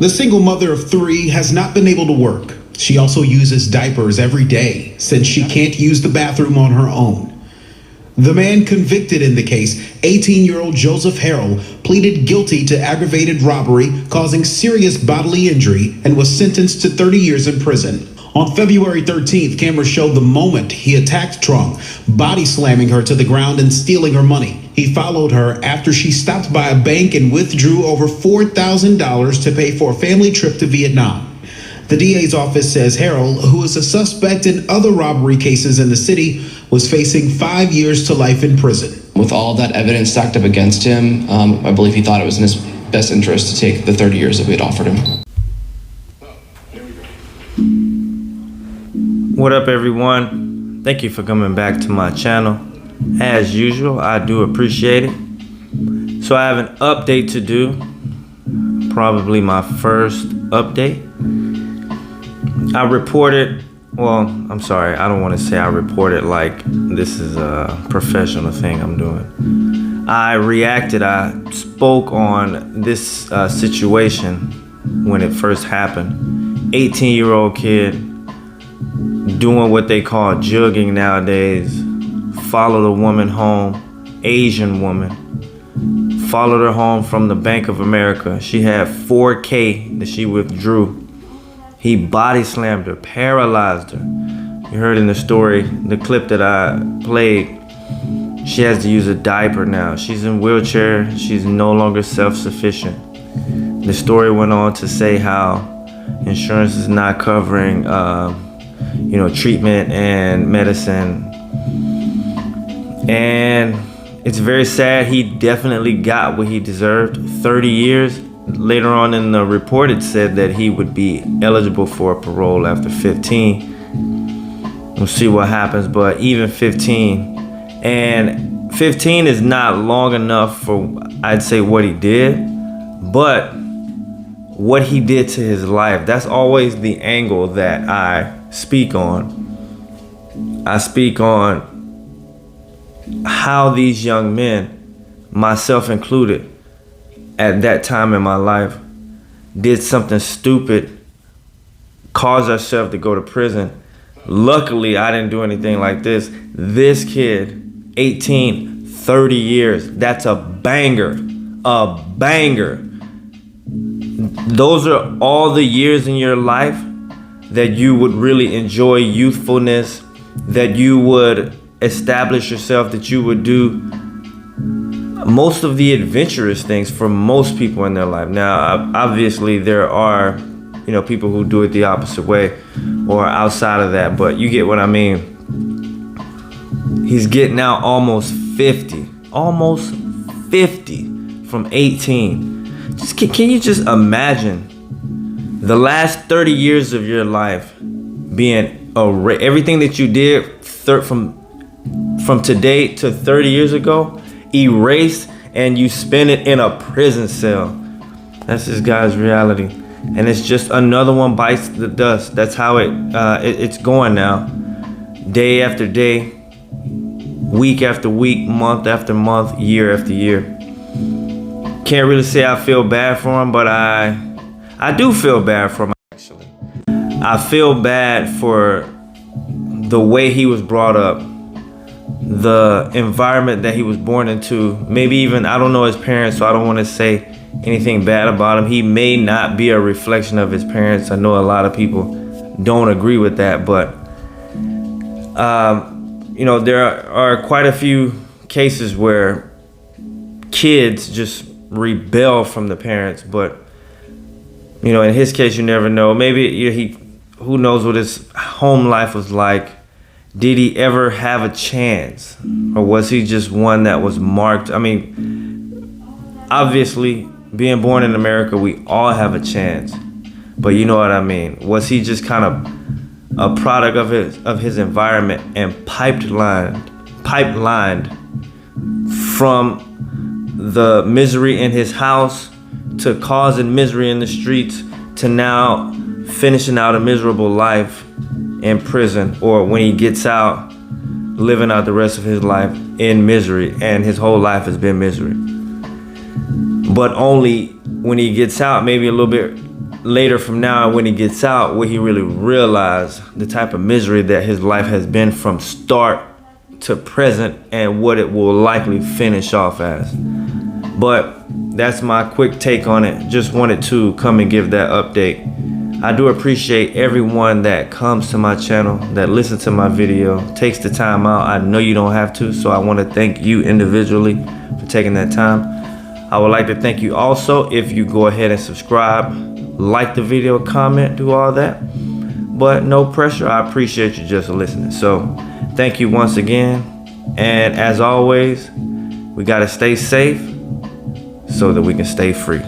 The single mother of 3 has not been able to work. She also uses diapers every day since she can't use the bathroom on her own. The man convicted in the case, 18-year-old Joseph Harrell, pleaded guilty to aggravated robbery causing serious bodily injury and was sentenced to 30 years in prison. On February 13th, cameras showed the moment he attacked Trung, body slamming her to the ground and stealing her money. He followed her after she stopped by a bank and withdrew over $4,000 to pay for a family trip to Vietnam. The DA's office says Harrell, who is a suspect in other robbery cases in the city, was facing 5 years to life in prison. With all that evidence stacked up against him, I believe he thought it was in his best interest to take the 30 years that we had offered him. What up, everyone? Thank you for coming back to my channel. As usual, I do appreciate it. So I have an update to do, probably my first update. I reported, well, I'm sorry, I don't want to say I reported like this is a professional thing I'm doing. I reacted, I spoke on this situation when it first happened. 18-year-old kid doing what they call jugging nowadays. Followed a woman home, Asian woman. Followed her home from the Bank of America. She had $4K that she withdrew. He body slammed her, paralyzed her. You heard in the story, the clip that I played, she has to use a diaper now. She's in a wheelchair, she's no longer self-sufficient. The story went on to say how insurance is not covering treatment and medicine. And it's very sad. He definitely got what he deserved, 30 years. Later on in the report, it said that he would be eligible for parole after 15. We'll see what happens, but even 15. And 15 is not long enough for, I'd say, what he did, but what he did to his life. That's always the angle that I speak on. I speak on how these young men, myself included, at that time in my life, did something stupid, caused ourselves to go to prison. Luckily, I didn't do anything like this. This kid, 18, 30 years, that's a banger, a banger. Those are all the years in your life that you would really enjoy youthfulness, that you would establish yourself, that you would do most of the adventurous things for most people in their life. Now, obviously, there are, people who do it the opposite way or outside of that, but you get what I mean. He's getting out almost 50 from 18. Can you just imagine the last 30 years of your life being everything that you did from today to 30 years ago, erased, and you spend it in a prison cell. That's this guy's reality, and it's just another one bites the dust. That's how it's going now, day after day, week after week, month after month, year after year. Can't really say I feel bad for him, but I do feel bad for him, actually. I feel bad for the way he was brought up, the environment that he was born into. Maybe even, I don't know his parents, so I don't want to say anything bad about him. He may not be a reflection of his parents. I know a lot of people don't agree with that, but there are quite a few cases where kids just rebel from the parents, but in his case, you never know. Maybe who knows what his home life was like. Did he ever have a chance, or was he just one that was marked? I mean, obviously, being born in America, we all have a chance, but you know what I mean. Was he just kind of a product of his environment and pipelined from the misery in his house to causing misery in the streets to now finishing out a miserable life in prison, or when he gets out, living out the rest of his life in misery, and his whole life has been misery. But only when he gets out, maybe a little bit later from now, when he gets out, will he really realize the type of misery that his life has been from start to present, and what it will likely finish off as. But that's my quick take on it. Just wanted to come and give that update. I do appreciate everyone that comes to my channel, that listens to my video, takes the time out. I know you don't have to, so I want to thank you individually for taking that time. I would like to thank you also if you go ahead and subscribe, like the video, comment, do all that. But no pressure. I appreciate you just listening. So thank you once again. And as always, we got to stay safe so that we can stay free.